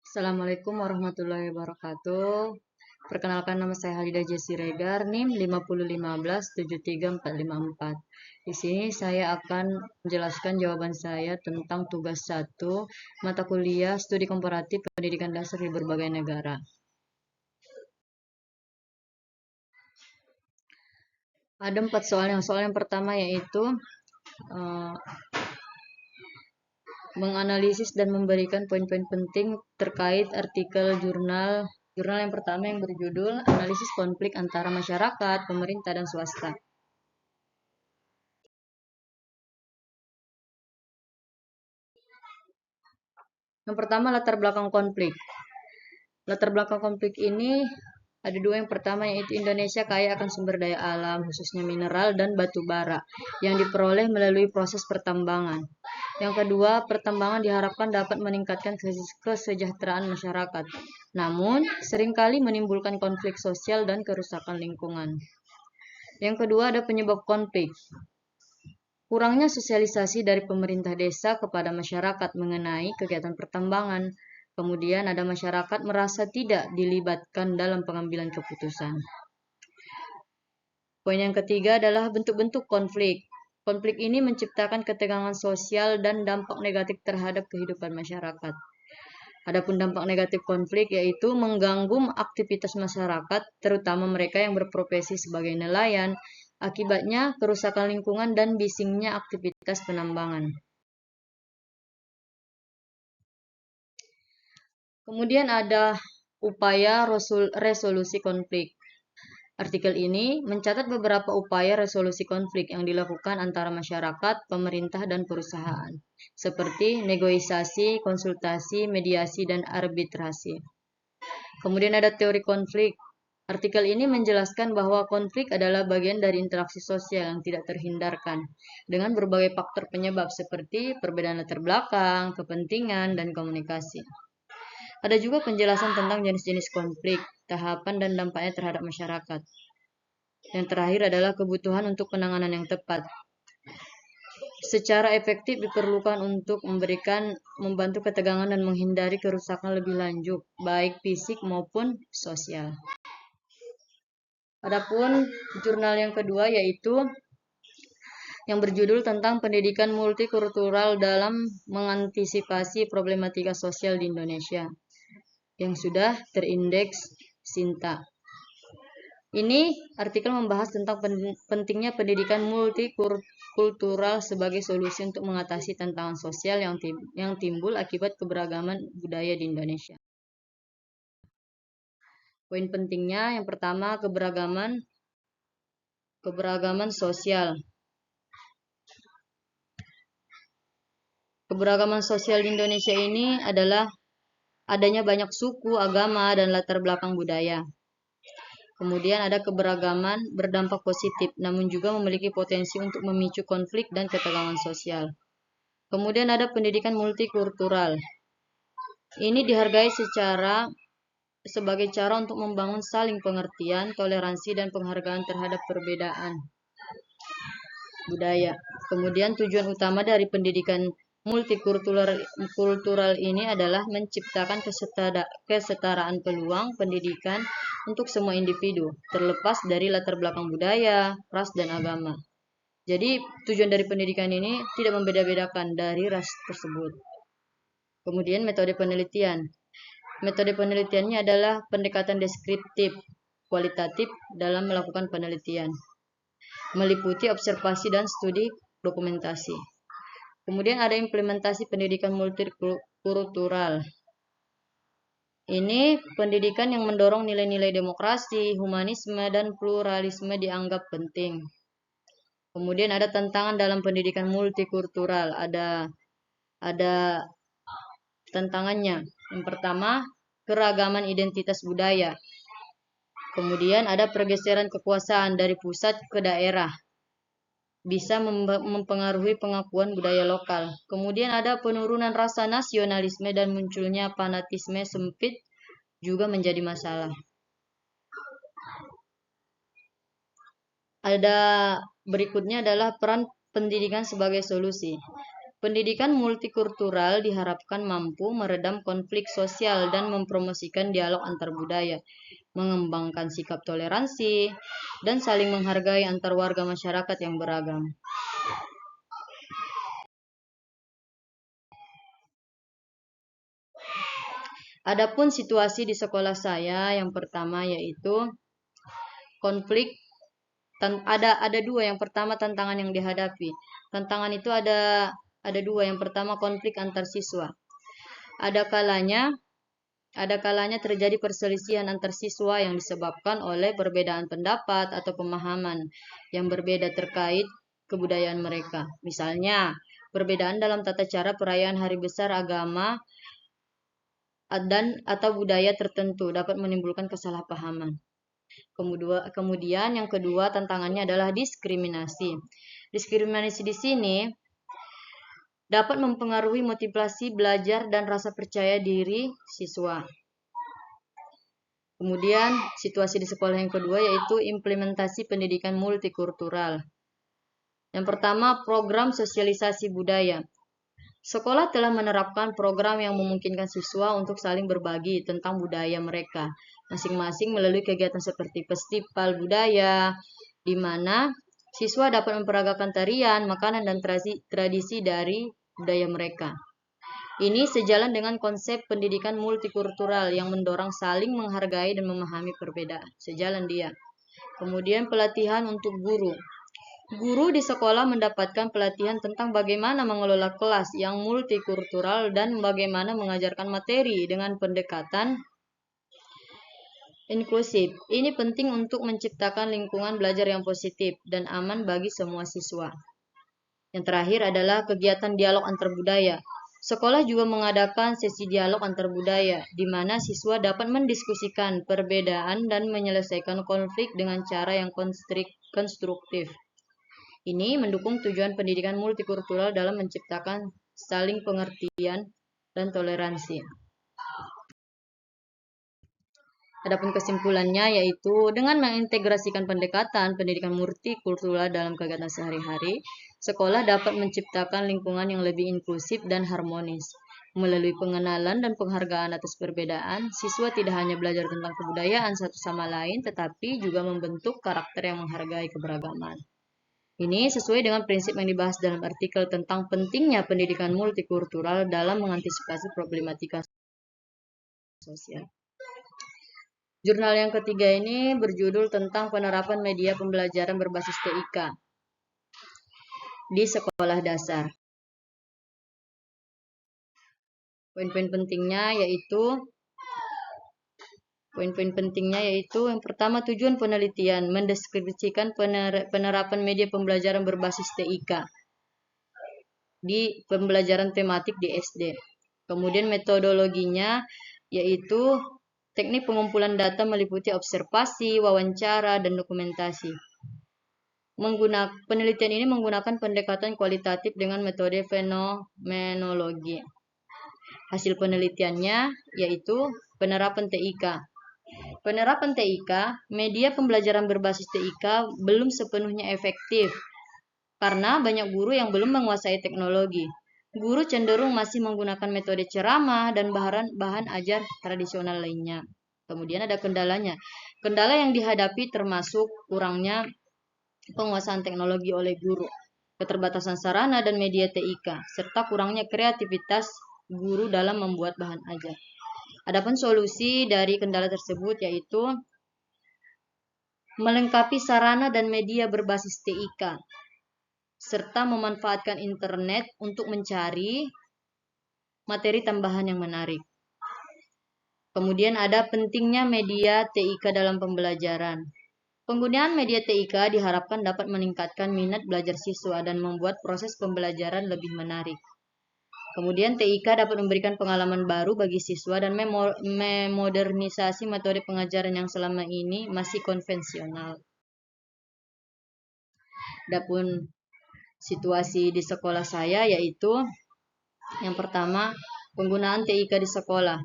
Assalamualaikum warahmatullahi wabarakatuh. Perkenalkan, nama saya Halidah Jesi Regar, NIM 501573454. Di sini saya akan menjelaskan jawaban saya tentang tugas 1 mata kuliah Studi Komparatif Pendidikan Dasar di berbagai negara. Ada 4 soal. Soal yang pertama yaitu eh, menganalisis dan memberikan poin-poin penting terkait artikel jurnal yang pertama yang berjudul Analisis Konflik Antara Masyarakat, Pemerintah, dan Swasta. Yang pertama, latar belakang konflik. Latar belakang konflik ini ada dua. Yang pertama yaitu Indonesia kaya akan sumber daya alam, khususnya mineral dan batu bara, yang diperoleh melalui proses pertambangan. Yang kedua, pertambangan diharapkan dapat meningkatkan kesejahteraan masyarakat. Namun, seringkali menimbulkan konflik sosial dan kerusakan lingkungan. Yang kedua, ada penyebab konflik. Kurangnya sosialisasi dari pemerintah desa kepada masyarakat mengenai kegiatan pertambangan. Kemudian ada masyarakat merasa tidak dilibatkan dalam pengambilan keputusan. Poin yang ketiga adalah bentuk-bentuk konflik. Konflik ini menciptakan ketegangan sosial dan dampak negatif terhadap kehidupan masyarakat. Adapun dampak negatif konflik yaitu mengganggu aktivitas masyarakat, terutama mereka yang berprofesi sebagai nelayan. Akibatnya kerusakan lingkungan dan bisingnya aktivitas penambangan. Kemudian ada upaya resolusi konflik. Artikel ini mencatat beberapa upaya resolusi konflik yang dilakukan antara masyarakat, pemerintah, dan perusahaan, seperti negosiasi, konsultasi, mediasi, dan arbitrasi. Kemudian ada teori konflik. Artikel ini menjelaskan bahwa konflik adalah bagian dari interaksi sosial yang tidak terhindarkan, dengan berbagai faktor penyebab seperti perbedaan latar belakang, kepentingan, dan komunikasi. Ada juga penjelasan tentang jenis-jenis konflik, tahapan dan dampaknya terhadap masyarakat. Yang terakhir adalah kebutuhan untuk penanganan yang tepat. Secara efektif diperlukan untuk membantu ketegangan dan menghindari kerusakan lebih lanjut, baik fisik maupun sosial. Adapun jurnal yang kedua yaitu yang berjudul tentang pendidikan multikultural dalam mengantisipasi problematika sosial di Indonesia, yang sudah terindeks Sinta. Ini artikel membahas tentang pentingnya pendidikan multikultural sebagai solusi untuk mengatasi tantangan sosial yang timbul akibat keberagaman budaya di Indonesia. Poin pentingnya yang pertama, keberagaman sosial. Keberagaman sosial di Indonesia ini adalah adanya banyak suku, agama, dan latar belakang budaya. Kemudian ada keberagaman berdampak positif, namun juga memiliki potensi untuk memicu konflik dan ketegangan sosial. Kemudian ada pendidikan multikultural. Ini dihargai sebagai cara untuk membangun saling pengertian, toleransi, dan penghargaan terhadap perbedaan budaya. Kemudian tujuan utama dari pendidikan multikultural ini adalah menciptakan kesetaraan peluang pendidikan untuk semua individu, terlepas dari latar belakang budaya, ras, dan agama. Jadi tujuan dari pendidikan ini tidak membeda-bedakan dari ras tersebut. Kemudian metode penelitian. Metode penelitiannya adalah pendekatan deskriptif, kualitatif dalam melakukan penelitian, meliputi observasi dan studi dokumentasi. Kemudian ada implementasi pendidikan multikultural. Ini pendidikan yang mendorong nilai-nilai demokrasi, humanisme, dan pluralisme dianggap penting. Kemudian ada tantangan dalam pendidikan multikultural. Ada tantangannya. Yang pertama, keragaman identitas budaya. Kemudian ada pergeseran kekuasaan dari pusat ke daerah, bisa mempengaruhi pengakuan budaya lokal. Kemudian ada penurunan rasa nasionalisme dan munculnya fanatisme sempit juga menjadi masalah. Ada berikutnya adalah peran pendidikan sebagai solusi. Pendidikan multikultural diharapkan mampu meredam konflik sosial dan mempromosikan dialog antar budaya, mengembangkan sikap toleransi, dan saling menghargai antar warga masyarakat yang beragam. Adapun situasi di sekolah saya yang pertama yaitu konflik. Ada dua. Yang pertama tantangan yang dihadapi. Tantangan itu ada dua. Yang pertama konflik antar siswa. Ada kalanya terjadi perselisihan antar siswa yang disebabkan oleh perbedaan pendapat atau pemahaman yang berbeda terkait kebudayaan mereka. Misalnya, perbedaan dalam tata cara perayaan hari besar agama atau budaya tertentu dapat menimbulkan kesalahpahaman. Kemudian yang kedua tantangannya adalah diskriminasi. Diskriminasi di sini dapat mempengaruhi motivasi belajar dan rasa percaya diri siswa. Kemudian situasi di sekolah yang kedua yaitu implementasi pendidikan multikultural. Yang pertama, program sosialisasi budaya. Sekolah telah menerapkan program yang memungkinkan siswa untuk saling berbagi tentang budaya mereka masing-masing melalui kegiatan seperti festival budaya, di mana siswa dapat memperagakan tarian, makanan, dan tradisi dari budaya mereka. Ini sejalan dengan konsep pendidikan multikultural yang mendorong saling menghargai dan memahami perbedaan. Sejalan dia. Kemudian pelatihan untuk guru. Guru di sekolah mendapatkan pelatihan tentang bagaimana mengelola kelas yang multikultural dan bagaimana mengajarkan materi dengan pendekatan inklusif. Ini penting untuk menciptakan lingkungan belajar yang positif dan aman bagi semua siswa. Yang terakhir adalah kegiatan dialog antar budaya. Sekolah juga mengadakan sesi dialog antar budaya, di mana siswa dapat mendiskusikan perbedaan dan menyelesaikan konflik dengan cara yang konstruktif. Ini mendukung tujuan pendidikan multikultural dalam menciptakan saling pengertian dan toleransi. Adapun kesimpulannya yaitu dengan mengintegrasikan pendekatan pendidikan multikultural dalam kegiatan sehari-hari, sekolah dapat menciptakan lingkungan yang lebih inklusif dan harmonis. Melalui pengenalan dan penghargaan atas perbedaan, siswa tidak hanya belajar tentang kebudayaan satu sama lain, tetapi juga membentuk karakter yang menghargai keberagaman. Ini sesuai dengan prinsip yang dibahas dalam artikel tentang pentingnya pendidikan multikultural dalam mengantisipasi problematika sosial. Jurnal yang ketiga ini berjudul tentang penerapan media pembelajaran berbasis TIK di sekolah dasar. Poin-poin pentingnya yaitu yang pertama tujuan penelitian mendeskripsikan penerapan media pembelajaran berbasis TIK di pembelajaran tematik di SD. Kemudian metodologinya yaitu teknik pengumpulan data meliputi observasi, wawancara, dan dokumentasi. Penelitian ini menggunakan pendekatan kualitatif dengan metode fenomenologi. Hasil penelitiannya yaitu penerapan TIK. Penerapan TIK, media pembelajaran berbasis TIK belum sepenuhnya efektif karena banyak guru yang belum menguasai teknologi. Guru cenderung masih menggunakan metode ceramah dan bahan ajar tradisional lainnya. Kemudian ada kendalanya. Kendala yang dihadapi termasuk kurangnya penguasaan teknologi oleh guru, keterbatasan sarana dan media TIK, serta kurangnya kreativitas guru dalam membuat bahan ajar. Adapun solusi dari kendala tersebut yaitu melengkapi sarana dan media berbasis TIK, serta memanfaatkan internet untuk mencari materi tambahan yang menarik. Kemudian ada pentingnya media TIK dalam pembelajaran. Penggunaan media TIK diharapkan dapat meningkatkan minat belajar siswa dan membuat proses pembelajaran lebih menarik. Kemudian TIK dapat memberikan pengalaman baru bagi siswa dan memodernisasi metode pengajaran yang selama ini masih konvensional. Adapun situasi di sekolah saya yaitu yang pertama, penggunaan TIK di sekolah.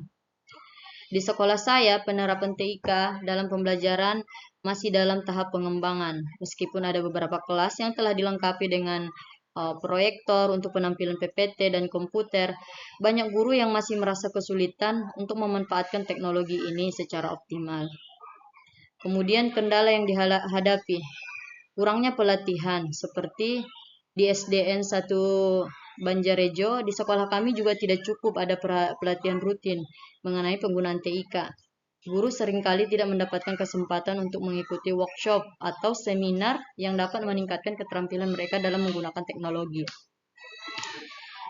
Di sekolah saya, penerapan TIK dalam pembelajaran masih dalam tahap pengembangan, meskipun ada beberapa kelas yang telah dilengkapi dengan proyektor untuk penampilan PPT dan komputer, banyak guru yang masih merasa kesulitan untuk memanfaatkan teknologi ini secara optimal. Kemudian kendala yang dihadapi, kurangnya pelatihan seperti di SDN 1 Banjarejo, di sekolah kami juga tidak cukup ada pelatihan rutin mengenai penggunaan TIK. Guru seringkali tidak mendapatkan kesempatan untuk mengikuti workshop atau seminar yang dapat meningkatkan keterampilan mereka dalam menggunakan teknologi.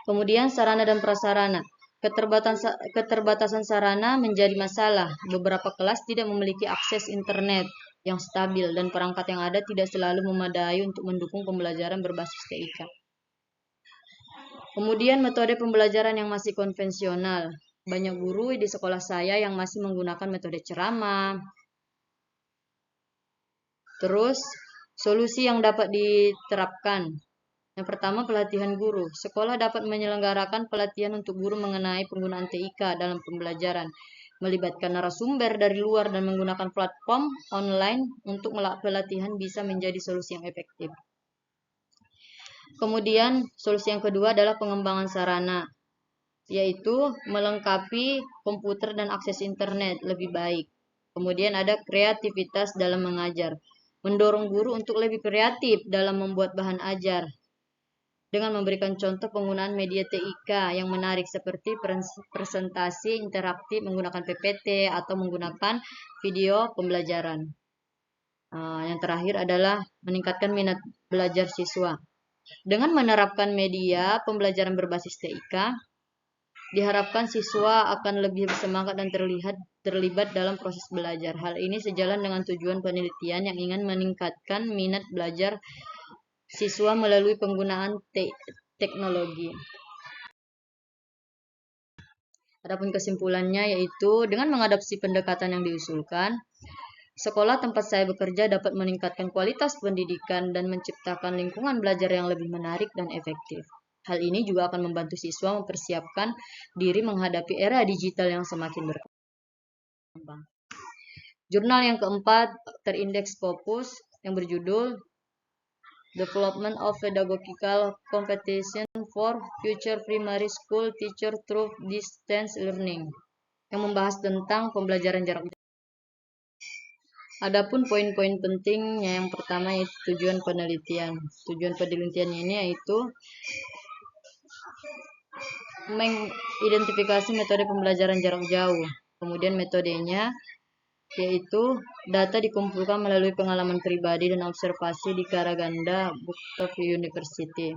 Kemudian sarana dan prasarana. Keterbatasan sarana menjadi masalah. Beberapa kelas tidak memiliki akses internet yang stabil dan perangkat yang ada tidak selalu memadai untuk mendukung pembelajaran berbasis TIK. Kemudian metode pembelajaran yang masih konvensional. Banyak guru di sekolah saya yang masih menggunakan metode ceramah. Terus, solusi yang dapat diterapkan. Yang pertama, pelatihan guru. Sekolah dapat menyelenggarakan pelatihan untuk guru mengenai penggunaan TIK dalam pembelajaran, melibatkan narasumber dari luar dan menggunakan platform online untuk pelatihan bisa menjadi solusi yang efektif. Kemudian, solusi yang kedua adalah pengembangan sarana, yaitu melengkapi komputer dan akses internet lebih baik. Kemudian ada kreativitas dalam mengajar, mendorong guru untuk lebih kreatif dalam membuat bahan ajar, dengan memberikan contoh penggunaan media TIK yang menarik seperti presentasi interaktif menggunakan PPT atau menggunakan video pembelajaran. Yang terakhir adalah meningkatkan minat belajar siswa. Dengan menerapkan media pembelajaran berbasis TIK, diharapkan siswa akan lebih bersemangat dan terlibat dalam proses belajar. Hal ini sejalan dengan tujuan penelitian yang ingin meningkatkan minat belajar siswa melalui penggunaan teknologi. Adapun kesimpulannya yaitu dengan mengadopsi pendekatan yang diusulkan, sekolah tempat saya bekerja dapat meningkatkan kualitas pendidikan dan menciptakan lingkungan belajar yang lebih menarik dan efektif. Hal ini juga akan membantu siswa mempersiapkan diri menghadapi era digital yang semakin berkembang. Jurnal yang keempat terindeks Scopus yang berjudul Development of Pedagogical Competition for Future Primary School Teacher Through Distance Learning, yang membahas tentang pembelajaran jarak jauh. Adapun poin-poin pentingnya, yang pertama yaitu tujuan penelitian. Tujuan penelitian ini yaitu mengidentifikasi metode pembelajaran jarak jauh. Kemudian metodenya yaitu data dikumpulkan melalui pengalaman pribadi dan observasi di Karaganda Bukta University.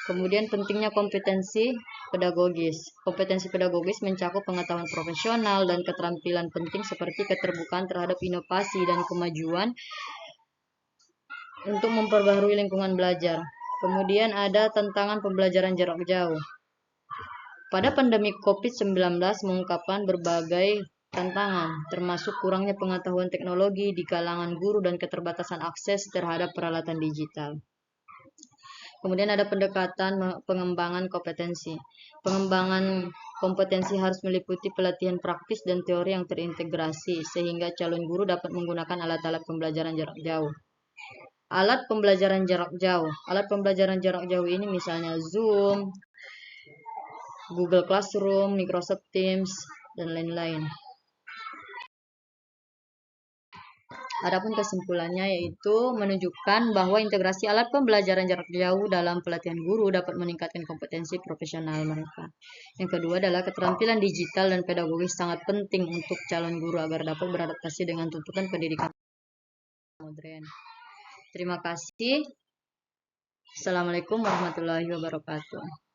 Kemudian pentingnya kompetensi pedagogis. Kompetensi pedagogis mencakup pengetahuan profesional dan keterampilan penting seperti keterbukaan terhadap inovasi dan kemajuan untuk memperbaharui lingkungan belajar. Kemudian ada tantangan pembelajaran jarak jauh. Pada pandemi COVID-19 mengungkapkan berbagai tantangan, termasuk kurangnya pengetahuan teknologi di kalangan guru dan keterbatasan akses terhadap peralatan digital. Kemudian ada pendekatan pengembangan kompetensi. Pengembangan kompetensi harus meliputi pelatihan praktis dan teori yang terintegrasi, sehingga calon guru dapat menggunakan alat-alat pembelajaran jarak jauh. Alat pembelajaran jarak jauh. Alat pembelajaran jarak jauh ini misalnya Zoom, Google Classroom, Microsoft Teams, dan lain-lain. Adapun kesimpulannya yaitu menunjukkan bahwa integrasi alat pembelajaran jarak jauh dalam pelatihan guru dapat meningkatkan kompetensi profesional mereka. Yang kedua adalah keterampilan digital dan pedagogis sangat penting untuk calon guru agar dapat beradaptasi dengan tuntutan pendidikan modern. Terima kasih. Assalamualaikum warahmatullahi wabarakatuh.